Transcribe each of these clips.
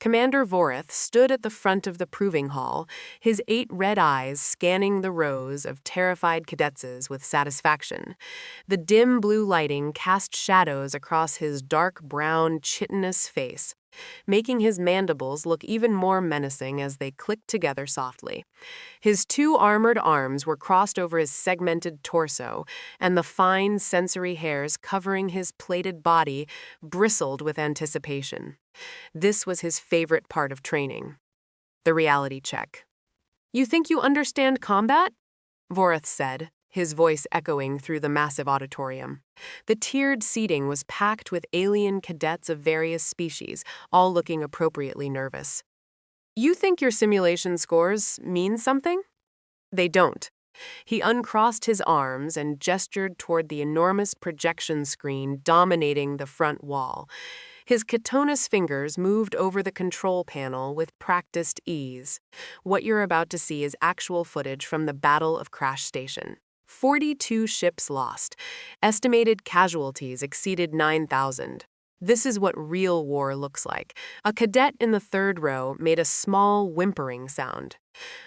Commander Voreth stood at the front of the proving hall, his 8 red eyes scanning the rows of terrified cadetses with satisfaction. The dim blue lighting cast shadows across his dark brown, chitinous face, making his mandibles look even more menacing as they clicked together softly. His 2 armored arms were crossed over his segmented torso, and the fine sensory hairs covering his plated body bristled with anticipation. This was his favorite part of training. The reality check. "You think you understand combat?" Voreth said, his voice echoing through the massive auditorium. The tiered seating was packed with alien cadets of various species, all looking appropriately nervous. "You think your simulation scores mean something?" "They don't." He uncrossed his arms and gestured toward the enormous projection screen dominating the front wall. His chitinous fingers moved over the control panel with practiced ease. What you're about to see is actual footage from the Battle of Crash Station. 42 ships lost. Estimated casualties exceeded 9,000. This is what real war looks like. A cadet in the 3rd row made a small, whimpering sound.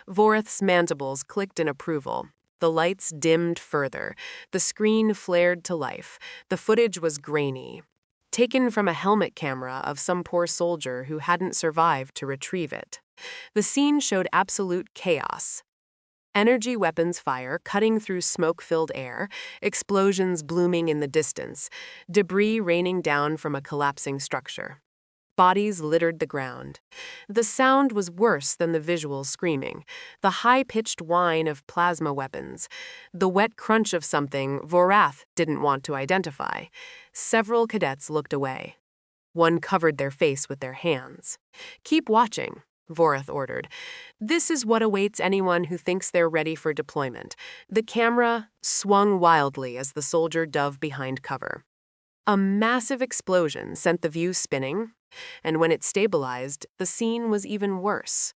Voreth's mandibles clicked in approval. The lights dimmed further. The screen flared to life. The footage was grainy, taken from a helmet camera of some poor soldier who hadn't survived to retrieve it. The scene showed absolute chaos. Energy weapons fire cutting through smoke-filled air, explosions blooming in the distance, debris raining down from a collapsing structure. Bodies littered the ground. The sound was worse than the visual screaming, the high-pitched whine of plasma weapons, the wet crunch of something Voreth didn't want to identify. Several cadets looked away. One covered their face with their hands. "Keep watching," Voreth ordered. "This is what awaits anyone who thinks they're ready for deployment." The camera swung wildly as the soldier dove behind cover. A massive explosion sent the view spinning, and when it stabilized, the scene was even worse.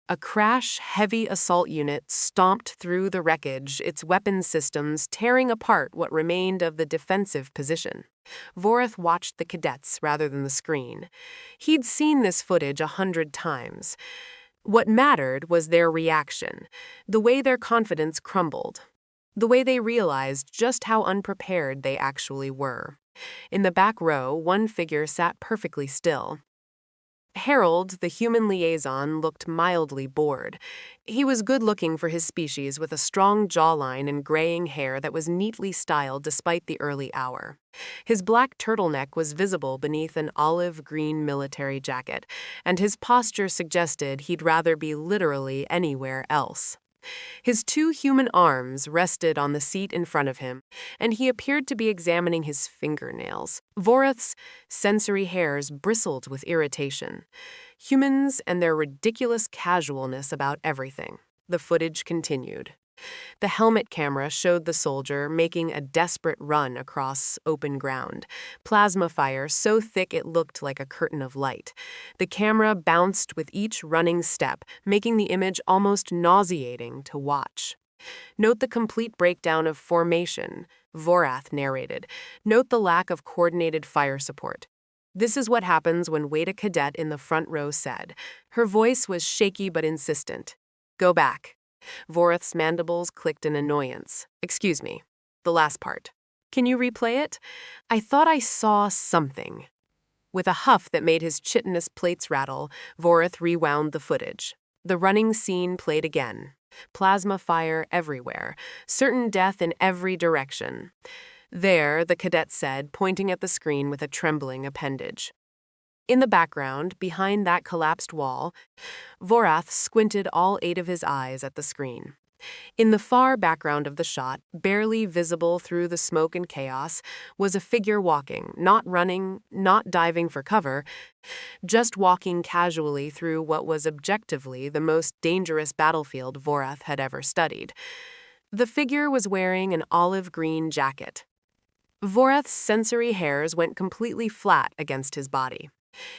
A crash-heavy assault unit stomped through the wreckage, its weapon systems tearing apart what remained of the defensive position. Voreth watched the cadets rather than the screen. He'd seen this footage 100 times. What mattered was their reaction, the way their confidence crumbled, the way they realized just how unprepared they actually were. In the back row, one figure sat perfectly still. Harold, the human liaison, looked mildly bored. He was good-looking for his species, with a strong jawline and graying hair that was neatly styled despite the early hour. His black turtleneck was visible beneath an olive-green military jacket, and his posture suggested he'd rather be literally anywhere else. His 2 human arms rested on the seat in front of him, and he appeared to be examining his fingernails. Voreth's sensory hairs bristled with irritation. Humans and their ridiculous casualness about everything. The footage continued. The helmet camera showed the soldier making a desperate run across open ground, plasma fire so thick it looked like a curtain of light. The camera bounced with each running step, making the image almost nauseating to watch. "Note the complete breakdown of formation," Voreth narrated. "Note the lack of coordinated fire support. This is what happens when wait a cadet in the front row said." Her voice was shaky but insistent. "Go back." Voreth's mandibles clicked in annoyance. "Excuse me, the last part. Can you replay it? I thought I saw something." With a huff that made his chitinous plates rattle, Voreth rewound the footage. The running scene played again. Plasma fire everywhere, certain death in every direction. "There," the cadet said, pointing at the screen with a trembling appendage. In the background, behind that collapsed wall, Voreth squinted all 8 of his eyes at the screen. In the far background of the shot, barely visible through the smoke and chaos, was a figure walking, not running, not diving for cover, just walking casually through what was objectively the most dangerous battlefield Voreth had ever studied. The figure was wearing an olive-green jacket. Voreth's sensory hairs went completely flat against his body.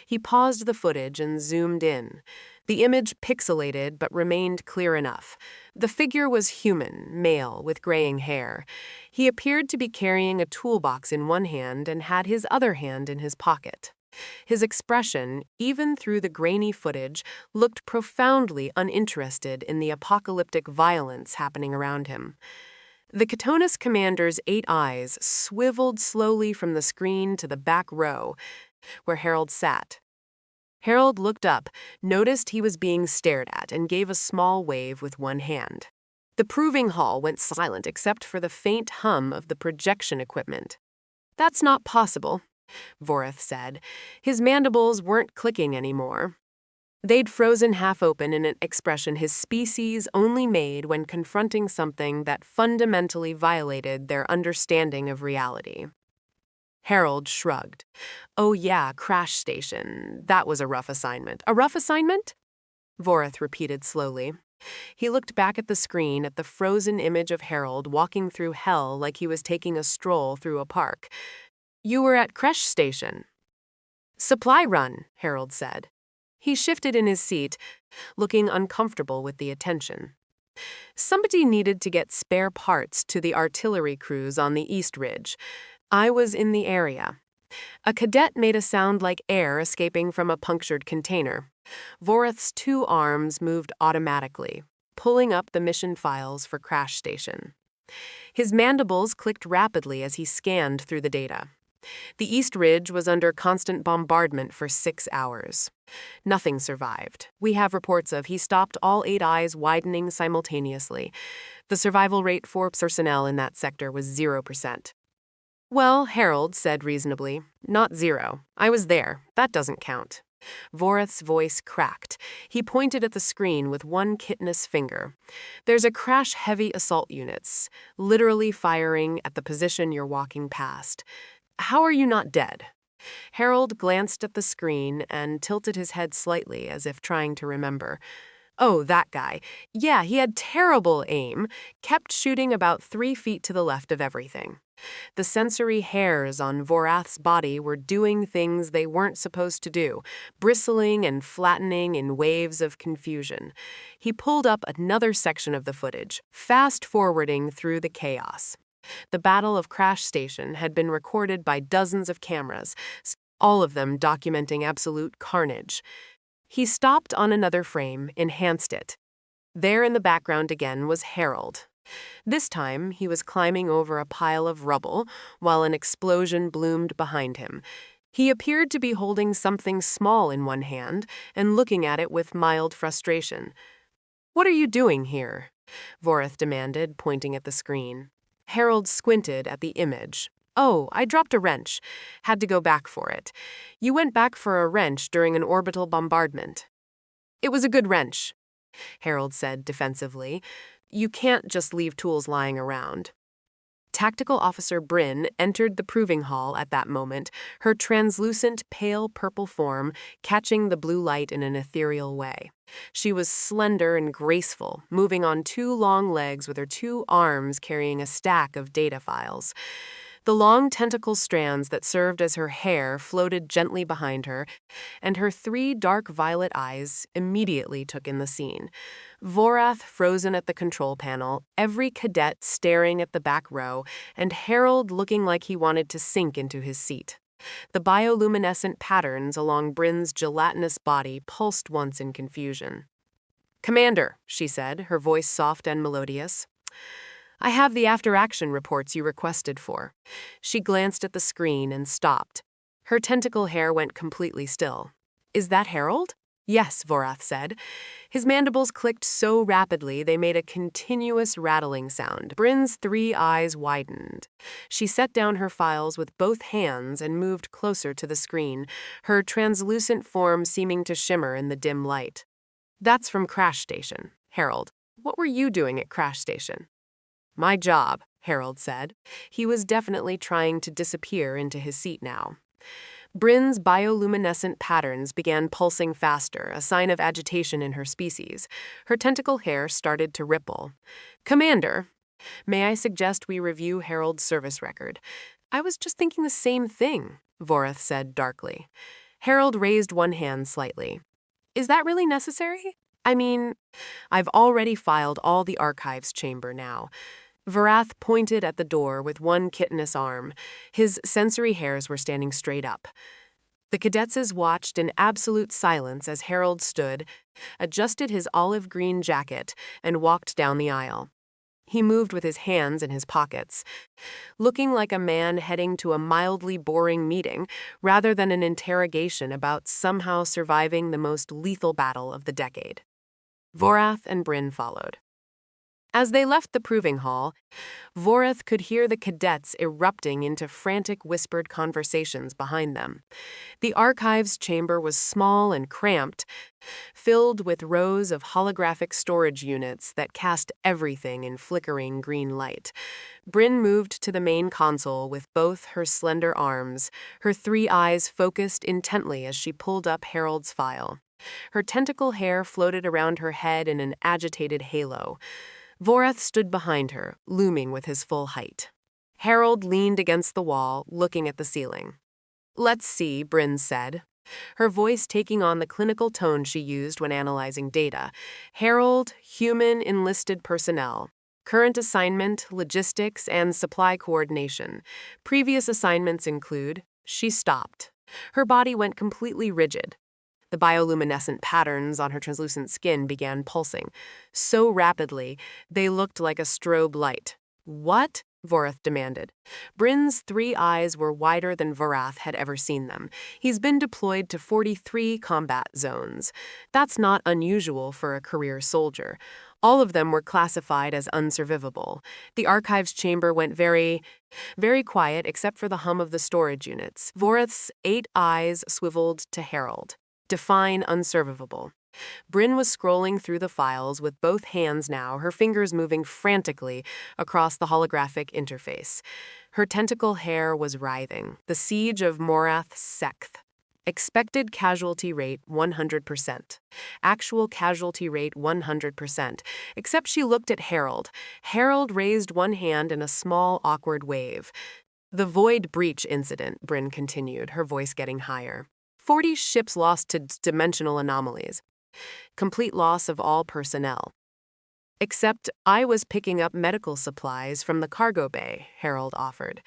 He paused the footage and zoomed in. The image pixelated but remained clear enough. The figure was human, male, with graying hair. He appeared to be carrying a toolbox in one hand and had his other hand in his pocket. His expression, even through the grainy footage, looked profoundly uninterested in the apocalyptic violence happening around him. The Catonus commander's 8 eyes swiveled slowly from the screen to the back row, where Harold sat. Harold looked up, noticed he was being stared at, and gave a small wave with one hand. The proving hall went silent except for the faint hum of the projection equipment. "That's not possible," Vorath said. His mandibles weren't clicking anymore. They'd frozen half open in an expression his species only made when confronting something that fundamentally violated their understanding of reality. Harold shrugged. "Oh yeah, crash station. That was a rough assignment." "A rough assignment?" Vorath repeated slowly. He looked back at the screen at the frozen image of Harold walking through hell like he was taking a stroll through a park. "You were at crash station." "Supply run," Harold said. He shifted in his seat, looking uncomfortable with the attention. "Somebody needed to get spare parts to the artillery crews on the East Ridge. I was in the area." A cadet made a sound like air escaping from a punctured container. Vorath's 2 arms moved automatically, pulling up the mission files for crash station. His mandibles clicked rapidly as he scanned through the data. The East Ridge was under constant bombardment for 6 hours. Nothing survived. We have reports of he stopped all 8 eyes widening simultaneously. The survival rate for personnel in that sector was 0%. "Well," Harold said reasonably, "not 0. I was there. That doesn't count." Vorath's voice cracked. He pointed at the screen with one chitinous finger. "There's a crash heavy assault units, literally firing at the position you're walking past. How are you not dead?" Harold glanced at the screen and tilted his head slightly as if trying to remember. "Oh, that guy. Yeah, he had terrible aim, kept shooting about 3 feet to the left of everything." The sensory hairs on Vorath's body were doing things they weren't supposed to do, bristling and flattening in waves of confusion. He pulled up another section of the footage, fast-forwarding through the chaos. The Battle of Crash Station had been recorded by dozens of cameras, all of them documenting absolute carnage. He stopped on another frame, enhanced it. There in the background again was Harold. This time, he was climbing over a pile of rubble while an explosion bloomed behind him. He appeared to be holding something small in one hand and looking at it with mild frustration. "What are you doing here?" Vorath demanded, pointing at the screen. Harold squinted at the image. "Oh, I dropped a wrench. Had to go back for it. You went back for a wrench during an orbital bombardment." "It was a good wrench," Harold said defensively. "You can't just leave tools lying around." Tactical Officer Bryn entered the proving hall at that moment, her translucent, pale purple form catching the blue light in an ethereal way. She was slender and graceful, moving on 2 long legs with her 2 arms carrying a stack of data files. The long tentacle strands that served as her hair floated gently behind her, and her 3 dark violet eyes immediately took in the scene. Vorath frozen at the control panel, every cadet staring at the back row, and Harold looking like he wanted to sink into his seat. The bioluminescent patterns along Bryn's gelatinous body pulsed once in confusion. "Commander," she said, her voice soft and melodious. "I have the after-action reports you requested for." She glanced at the screen and stopped. Her tentacle hair went completely still. "Is that Harold?" "Yes," Vorath said. His mandibles clicked so rapidly they made a continuous rattling sound. Bryn's 3 eyes widened. She set down her files with both hands and moved closer to the screen, her translucent form seeming to shimmer in the dim light. "That's from Crash Station. Harold, what were you doing at Crash Station?" "My job," Harold said. He was definitely trying to disappear into his seat now. Bryn's bioluminescent patterns began pulsing faster, a sign of agitation in her species. Her tentacle hair started to ripple. "Commander, may I suggest we review Harold's service record?" "I was just thinking the same thing," Vorath said darkly. Harold raised one hand slightly. "Is that really necessary? I mean, I've already filed all the archives chamber now." Vorath pointed at the door with one chitinous arm. His sensory hairs were standing straight up. The cadets watched in absolute silence as Harold stood, adjusted his olive green jacket, and walked down the aisle. He moved with his hands in his pockets, looking like a man heading to a mildly boring meeting rather than an interrogation about somehow surviving the most lethal battle of the decade. Vorath and Bryn followed. As they left the proving hall, Vorath could hear the cadets erupting into frantic whispered conversations behind them. The archives chamber was small and cramped, filled with rows of holographic storage units that cast everything in flickering green light. Bryn moved to the main console with both her slender arms, her 3 eyes focused intently as she pulled up Harold's file. Her tentacle hair floated around her head in an agitated halo. Vorath stood behind her, looming with his full height. Harold leaned against the wall, looking at the ceiling. "Let's see," Bryn said, her voice taking on the clinical tone she used when analyzing data. "Harold, human enlisted personnel. Current assignment, logistics, and supply coordination. Previous assignments include..." She stopped. Her body went completely rigid. The bioluminescent patterns on her translucent skin began pulsing. So rapidly, they looked like a strobe light. "What?" Vorath demanded. Bryn's 3 eyes were wider than Vorath had ever seen them. He's been deployed to 43 combat zones. That's not unusual for a career soldier. All of them were classified as unsurvivable. The archives chamber went very quiet except for the hum of the storage units. Vorath's 8 eyes swiveled to Harold. "Define unsurvivable." Bryn was scrolling through the files with both hands now, her fingers moving frantically across the holographic interface. Her tentacle hair was writhing. The siege of Morath Sekth. Expected casualty rate 100%. Actual casualty rate 100%. Except she looked at Harold. Harold raised one hand in a small, awkward wave. "The Void Breach incident," Bryn continued, her voice getting higher. 40 ships lost to dimensional anomalies. Complete loss of all personnel. "Except I was picking up medical supplies from the cargo bay," Harold offered.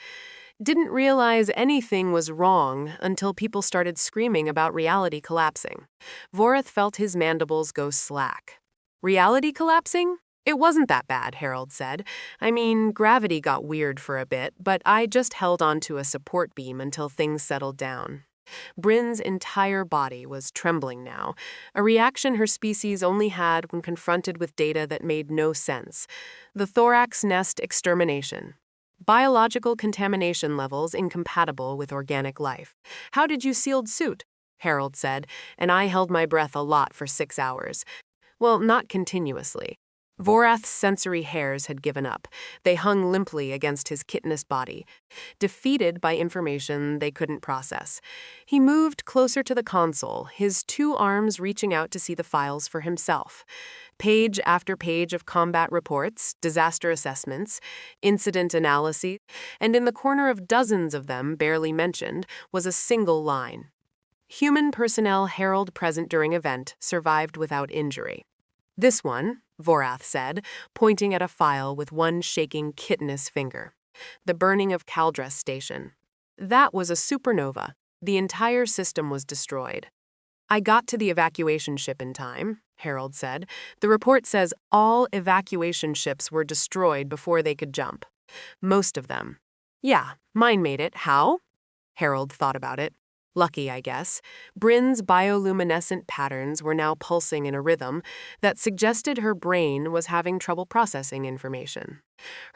"Didn't realize anything was wrong until people started screaming about reality collapsing." Vorath felt his mandibles go slack. "Reality collapsing? It wasn't that bad," Harold said. "I mean, gravity got weird for a bit, but I just held onto a support beam until things settled down." Bryn's entire body was trembling now, a reaction her species only had when confronted with data that made no sense. The thorax nest extermination. Biological contamination levels incompatible with organic life. "How did you sealed suit?" Harold said, and I held my breath a lot for 6 hours. Well, not continuously. Vorath's sensory hairs had given up. They hung limply against his chitinous body, defeated by information they couldn't process. He moved closer to the console, his 2 arms reaching out to see the files for himself. Page after page of combat reports, disaster assessments, incident analyses, and in the corner of dozens of them barely mentioned was a single line. "Human personnel Harold present during event survived without injury." "This one," Vorath said, pointing at a file with one shaking chitinous finger. "The burning of Caldress Station. That was a supernova. The entire system was destroyed." "I got to the evacuation ship in time," Harold said. "The report says all evacuation ships were destroyed before they could jump. Most of them." "Yeah, mine made it. How?" Harold thought about it. Lucky, I guess. Bryn's bioluminescent patterns were now pulsing in a rhythm that suggested her brain was having trouble processing information.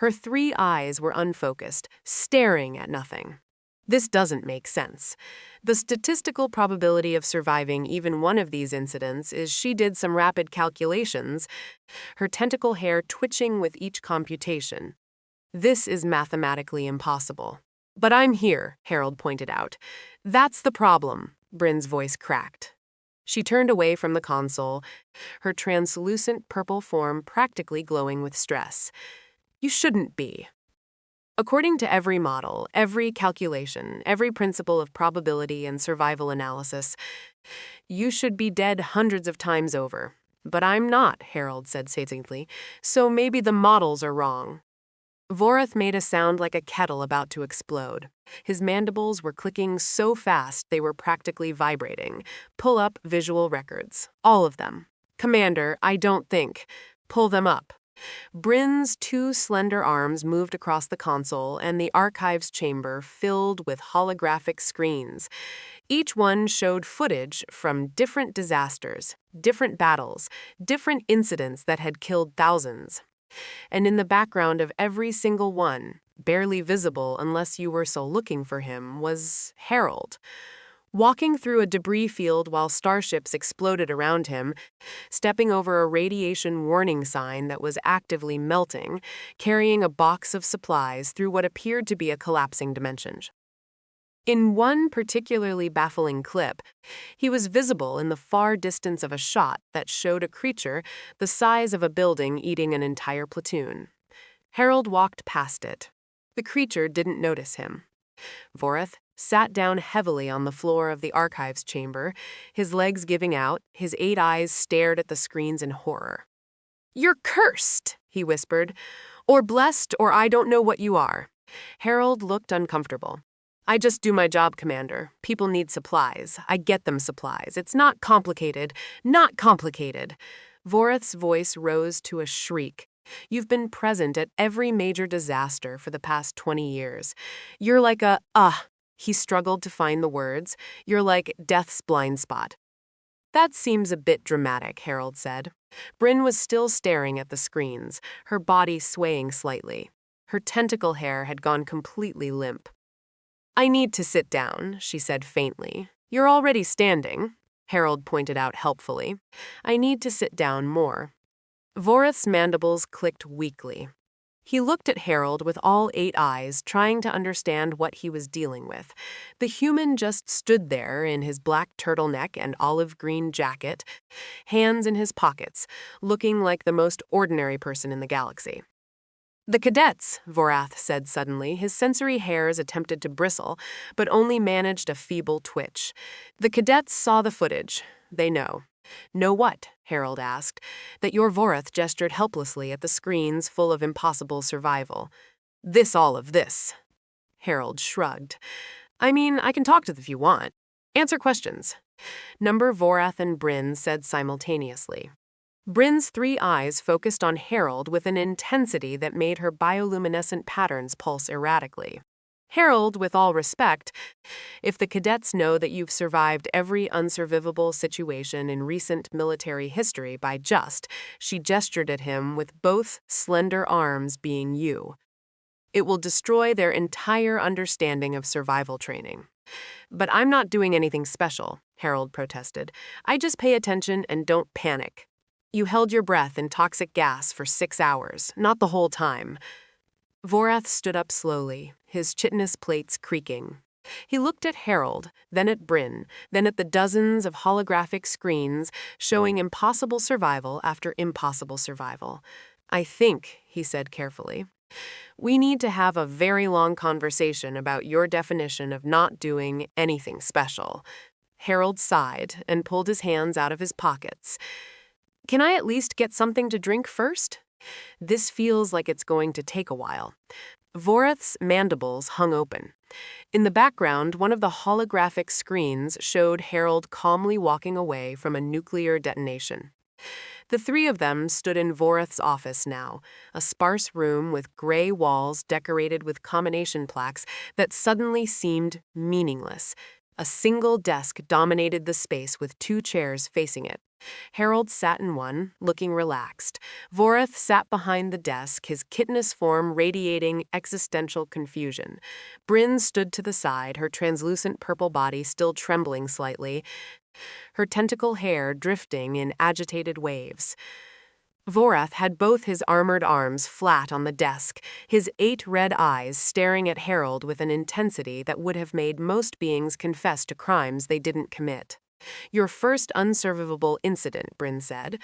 Her 3 eyes were unfocused, staring at nothing. "This doesn't make sense. The statistical probability of surviving even one of these incidents is..." She did some rapid calculations, her tentacle hair twitching with each computation. "This is mathematically impossible." "But I'm here," Harold pointed out. "That's the problem," Bryn's voice cracked. She turned away from the console, her translucent purple form practically glowing with stress. "You shouldn't be. According to every model, every calculation, every principle of probability and survival analysis, you should be dead hundreds of times over. But I'm not," Harold said succinctly, "so maybe the models are wrong." Vorath made a sound like a kettle about to explode. His mandibles were clicking so fast they were practically vibrating. Pull up visual records. All of them. Commander, I don't think. Pull them up. Bryn's two slender arms moved across the console, and the archives chamber filled with holographic screens. Each one showed footage from different disasters, different battles, different incidents that had killed thousands. And in the background of every single one, barely visible unless you were so looking for him, was Harold. Walking through a debris field while starships exploded around him, stepping over a radiation warning sign that was actively melting, carrying a box of supplies through what appeared to be a collapsing dimension. In one particularly baffling clip, he was visible in the far distance of a shot that showed a creature the size of a building eating an entire platoon. Harold walked past it. The creature didn't notice him. Vorath sat down heavily on the floor of the archives chamber, his legs giving out, his 8 eyes stared at the screens in horror. "You're cursed," he whispered, "or blessed, or I don't know what you are." Harold looked uncomfortable. "I just do my job, Commander. People need supplies. I get them supplies. It's not complicated. Not complicated." Vorath's voice rose to a shriek. "You've been present at every major disaster for the past 20 years. You're like he struggled to find the words. "You're like death's blind spot." "That seems a bit dramatic," Harold said. Bryn was still staring at the screens, her body swaying slightly. Her tentacle hair had gone completely limp. "I need to sit down," she said faintly. "You're already standing," Harold pointed out helpfully. "I need to sit down more." Vorath's mandibles clicked weakly. He looked at Harold with all 8 eyes, trying to understand what he was dealing with. The human just stood there in his black turtleneck and olive green jacket, hands in his pockets, looking like the most ordinary person in the galaxy. "The cadets," Vorath said suddenly. His sensory hairs attempted to bristle, but only managed a feeble twitch. "The cadets saw the footage. They know." "Know what?" Harold asked. "That your Vorath gestured helplessly at the screens full of impossible survival." All of this." Harold shrugged. "I mean, I can talk to them if you want. Answer questions." Number Vorath and Bryn said simultaneously. Bryn's 3 eyes focused on Harold with an intensity that made her bioluminescent patterns pulse erratically. "Harold, with all respect, if the cadets know that you've survived every unsurvivable situation in recent military history by she gestured at him with both slender arms being you. "It will destroy their entire understanding of survival training." "But I'm not doing anything special," Harold protested. "I just pay attention and don't panic. You held your breath in toxic gas for 6 hours, not the whole time." Vorath stood up slowly, his chitinous plates creaking. He looked at Harold, then at Bryn, then at the dozens of holographic screens showing impossible survival after impossible survival. "I think," he said carefully, "we need to have a very long conversation about your definition of not doing anything special." Harold sighed and pulled his hands out of his pockets. "Can I at least get something to drink first? This feels like it's going to take a while." Vorath's mandibles hung open. In the background, one of the holographic screens showed Harold calmly walking away from a nuclear detonation. The 3 of them stood in Vorath's office now, a sparse room with gray walls decorated with combination plaques that suddenly seemed meaningless. A single desk dominated the space with 2 chairs facing it. Harold sat in one, looking relaxed. Vorath sat behind the desk, his chitinous form radiating existential confusion. Bryn stood to the side, her translucent purple body still trembling slightly, her tentacle hair drifting in agitated waves. Vorath had both his armored arms flat on the desk, his 8 red eyes staring at Harold with an intensity that would have made most beings confess to crimes they didn't commit. "Your first unservivable incident," Bryn said.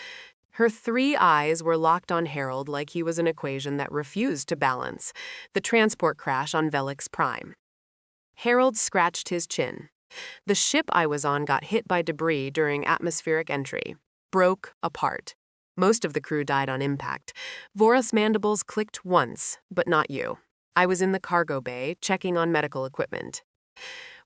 Her 3 eyes were locked on Harold like he was an equation that refused to balance. "The transport crash on Velix Prime." Harold scratched his chin. "The ship I was on got hit by debris during atmospheric entry. Broke apart." Most of the crew died on impact. Vorath's mandibles clicked once, but not you. I was in the cargo bay, checking on medical equipment.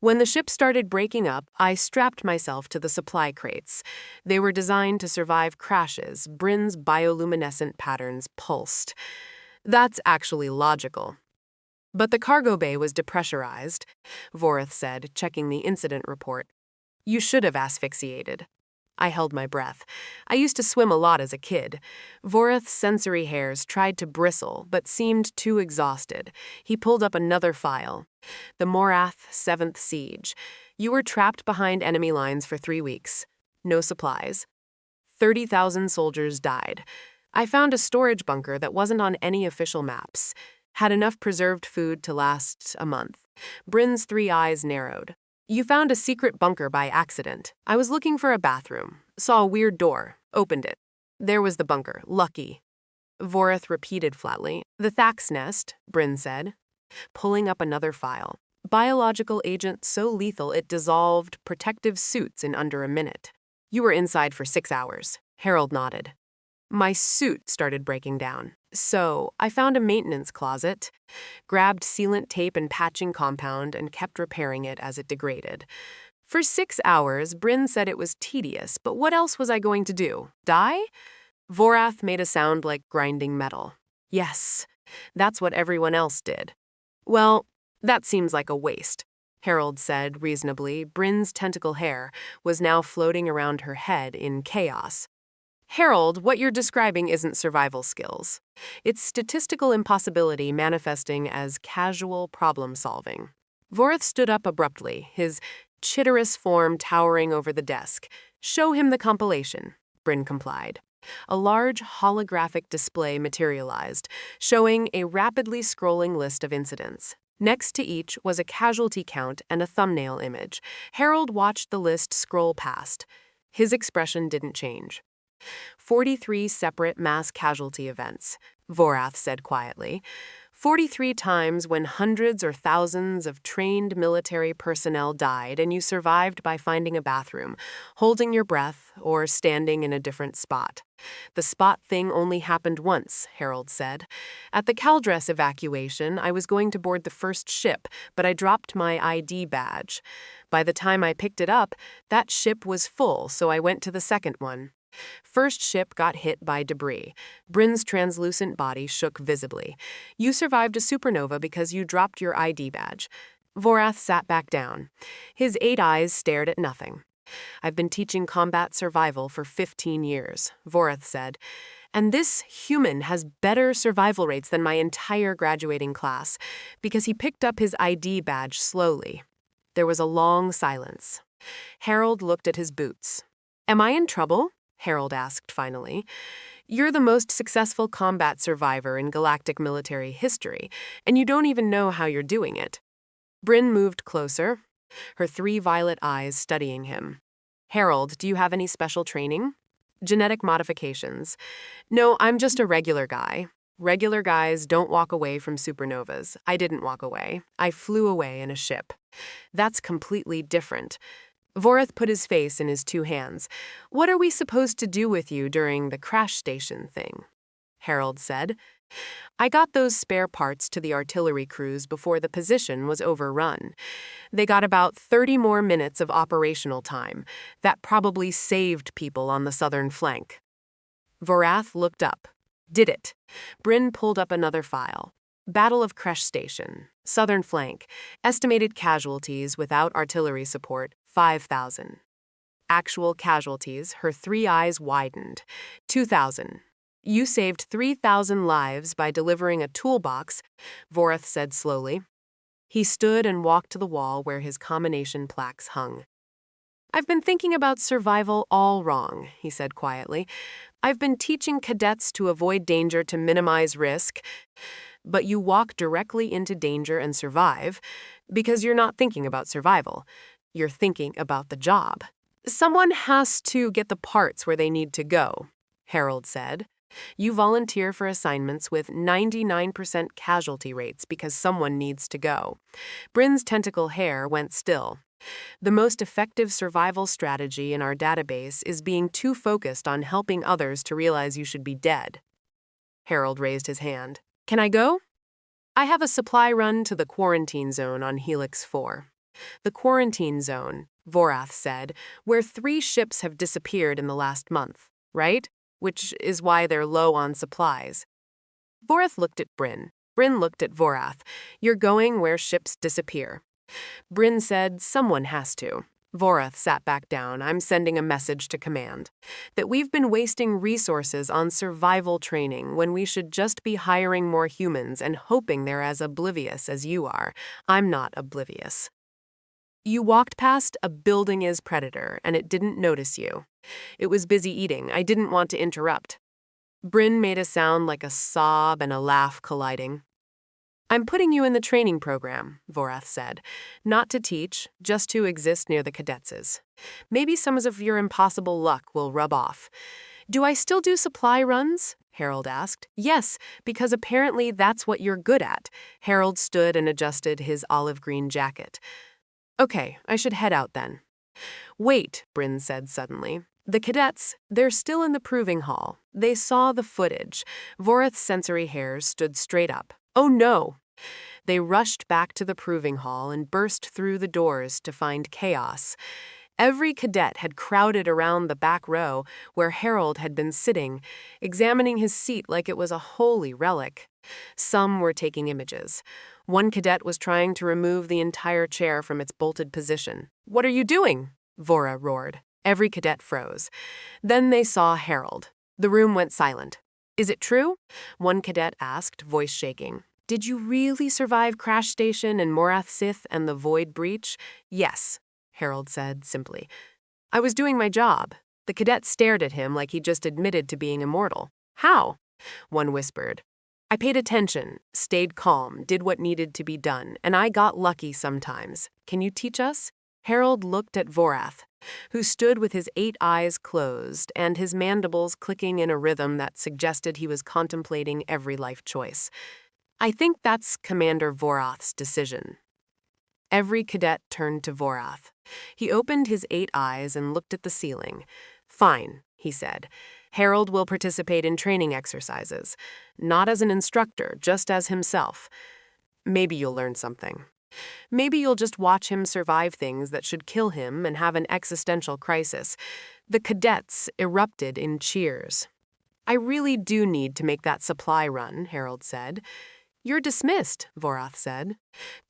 When the ship started breaking up, I strapped myself to the supply crates. They were designed to survive crashes. Bryn's bioluminescent patterns pulsed. That's actually logical. But the cargo bay was depressurized, Vorath said, checking the incident report. You should have asphyxiated. I held my breath. I used to swim a lot as a kid. Vorath's sensory hairs tried to bristle, but seemed too exhausted. He pulled up another file. The Morath 7th Siege. You were trapped behind enemy lines for 3 weeks. No supplies. 30,000 soldiers died. I found a storage bunker that wasn't on any official maps. Had enough preserved food to last a month. Bryn's 3 eyes narrowed. You found a secret bunker by accident. I was looking for a bathroom. Saw a weird door. Opened it. There was the bunker. Lucky. Vorath repeated flatly. The Thax nest, Bryn said, pulling up another file. Biological agent so lethal it dissolved protective suits in under a minute. You were inside for 6 hours. Harold nodded. My suit started breaking down. So, I found a maintenance closet, grabbed sealant tape and patching compound, and kept repairing it as it degraded. For 6 hours, Bryn said it was tedious, but what else was I going to do? Die? Vorath made a sound like grinding metal. Yes, that's what everyone else did. Well, that seems like a waste, Harold said reasonably. Bryn's tentacle hair was now floating around her head in chaos. Harold, what you're describing isn't survival skills. It's statistical impossibility manifesting as casual problem-solving. Vorath stood up abruptly, his chitterous form towering over the desk. Show him the compilation, Bryn complied. A large holographic display materialized, showing a rapidly scrolling list of incidents. Next to each was a casualty count and a thumbnail image. Harold watched the list scroll past. His expression didn't change. 43 separate mass casualty events, Vorath said quietly. 43 times when hundreds or thousands of trained military personnel died and you survived by finding a bathroom, holding your breath, or standing in a different spot. The spot thing only happened once, Harold said. At the Caldress evacuation, I was going to board the first ship, but I dropped my ID badge. By the time I picked it up, that ship was full, so I went to the second one. First ship got hit by debris. Bryn's translucent body shook visibly. You survived a supernova because you dropped your ID badge. Vorath sat back down. His 8 eyes stared at nothing. I've been teaching combat survival for 15 years, Vorath said. And this human has better survival rates than my entire graduating class, because he picked up his ID badge slowly. There was a long silence. Harold looked at his boots. Am I in trouble? Harold asked finally. You're the most successful combat survivor in galactic military history, and you don't even know how you're doing it. Bryn moved closer, her 3 violet eyes studying him. Harold, do you have any special training? Genetic modifications. No, I'm just a regular guy. Regular guys don't walk away from supernovas. I didn't walk away. I flew away in a ship. That's completely different. Vorath put his face in his 2 hands. What are we supposed to do with you during the crash station thing? Harold said. I got those spare parts to the artillery crews before the position was overrun. They got about 30 more minutes of operational time. That probably saved people on the southern flank. Vorath looked up. Did it? Bryn pulled up another file. Battle of Crash Station, southern flank. Estimated casualties without artillery support, 5,000. Actual casualties, her 3 eyes widened. 2,000. You saved 3,000 lives by delivering a toolbox, Vorath said slowly. He stood and walked to the wall where his combination plaques hung. I've been thinking about survival all wrong, he said quietly. I've been teaching cadets to avoid danger to minimize risk, but you walk directly into danger and survive because you're not thinking about survival. You're thinking about the job. Someone has to get the parts where they need to go, Harold said. You volunteer for assignments with 99% casualty rates because someone needs to go. Bryn's tentacle hair went still. The most effective survival strategy in our database is being too focused on helping others to realize you should be dead. Harold raised his hand. Can I go? I have a supply run to the quarantine zone on Helix 4. The quarantine zone, Vorath said, where 3 ships have disappeared in the last month, right? Which is why they're low on supplies. Vorath looked at Bryn. Bryn looked at Vorath. You're going where ships disappear. Bryn said, someone has to. Vorath sat back down. I'm sending a message to command. That we've been wasting resources on survival training when we should just be hiring more humans and hoping they're as oblivious as you are. I'm not oblivious. You walked past a building-is predator, and it didn't notice you. It was busy eating. I didn't want to interrupt. Bryn made a sound like a sob and a laugh colliding. I'm putting you in the training program, Vorath said. Not to teach, just to exist near the Cadetses. Maybe some of your impossible luck will rub off. Do I still do supply runs? Harold asked. Yes, because apparently that's what you're good at. Harold stood and adjusted his olive green jacket. Okay, I should head out then. Wait, Bryn said suddenly. The cadets, they're still in the proving hall. They saw the footage. Vorath's sensory hairs stood straight up. Oh no! They rushed back to the proving hall and burst through the doors to find chaos. Every cadet had crowded around the back row where Harold had been sitting, examining his seat like it was a holy relic. Some were taking images. One cadet was trying to remove the entire chair from its bolted position. What are you doing? Vora roared. Every cadet froze. Then they saw Harold. The room went silent. Is it true? One cadet asked, voice shaking. Did you really survive Crash Station and Morath Sith and the Void Breach? Yes, Harold said simply. I was doing my job. The cadet stared at him like he just admitted to being immortal. How? One whispered. I paid attention, stayed calm, did what needed to be done, and I got lucky sometimes. Can you teach us? Harold looked at Vorath, who stood with his 8 eyes closed and his mandibles clicking in a rhythm that suggested he was contemplating every life choice. I think that's Commander Vorath's decision. Every cadet turned to Vorath. He opened his 8 eyes and looked at the ceiling. Fine, he said. Harold will participate in training exercises. Not as an instructor, just as himself. Maybe you'll learn something. Maybe you'll just watch him survive things that should kill him and have an existential crisis. The cadets erupted in cheers. I really do need to make that supply run, Harold said. You're dismissed, Vorath said.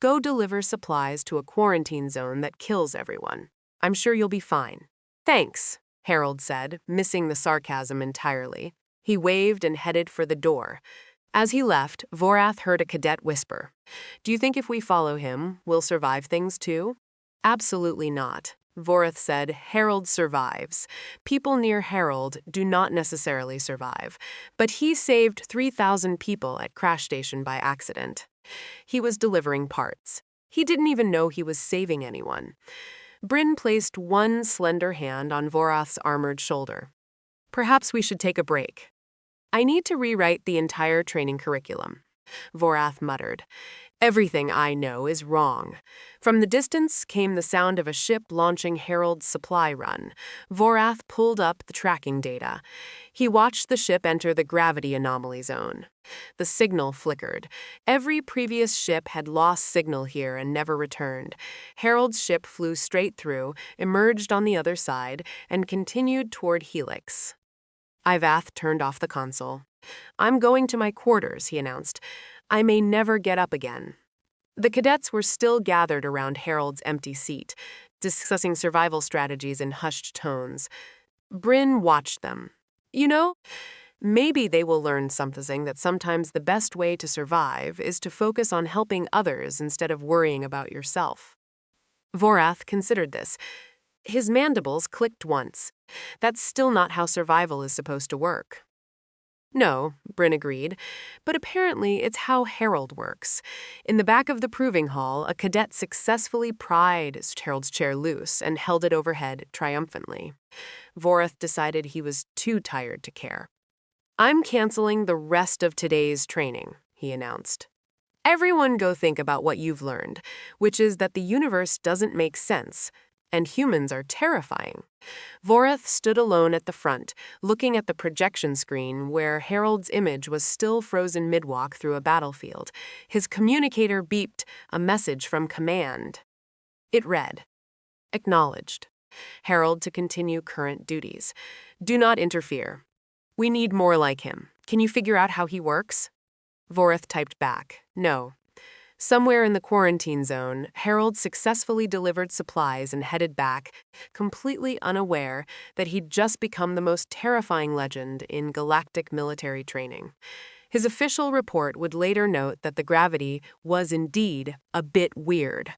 Go deliver supplies to a quarantine zone that kills everyone. I'm sure you'll be fine. Thanks, Harold said, missing the sarcasm entirely. He waved and headed for the door. As he left, Vorath heard a cadet whisper, Do you think if we follow him, we'll survive things too? Absolutely not. Vorath said, Harold survives. People near Harold do not necessarily survive, but he saved 3,000 people at Crash Station by accident. He was delivering parts. He didn't even know he was saving anyone. Bryn placed one slender hand on Vorath's armored shoulder. Perhaps we should take a break. I need to rewrite the entire training curriculum, Vorath muttered. Everything I know is wrong. From the distance came the sound of a ship launching Harold's supply run. Vorath pulled up the tracking data. He watched the ship enter the gravity anomaly zone. The signal flickered. Every previous ship had lost signal here and never returned. Harold's ship flew straight through, emerged on the other side, and continued toward Helix. Ivath turned off the console. I'm going to my quarters, he announced. I may never get up again. The cadets were still gathered around Harold's empty seat, discussing survival strategies in hushed tones. Bryn watched them. You know, maybe they will learn something that sometimes the best way to survive is to focus on helping others instead of worrying about yourself. Vorath considered this. His mandibles clicked once. That's still not how survival is supposed to work. No, Bryn agreed, but apparently it's how Harold works. In the back of the proving hall, a cadet successfully pried Harold's chair loose and held it overhead triumphantly. Vorath decided he was too tired to care. I'm canceling the rest of today's training, he announced. Everyone go think about what you've learned, which is that the universe doesn't make sense, and humans are terrifying. Voreth stood alone at the front, looking at the projection screen where Harold's image was still frozen mid-walk through a battlefield. His communicator beeped a message from command. It read, "Acknowledged. Harold to continue current duties. Do not interfere. We need more like him. Can you figure out how he works?" Voreth typed back, "No." Somewhere in the quarantine zone, Harold successfully delivered supplies and headed back, completely unaware that he'd just become the most terrifying legend in galactic military training. His official report would later note that the gravity was indeed a bit weird.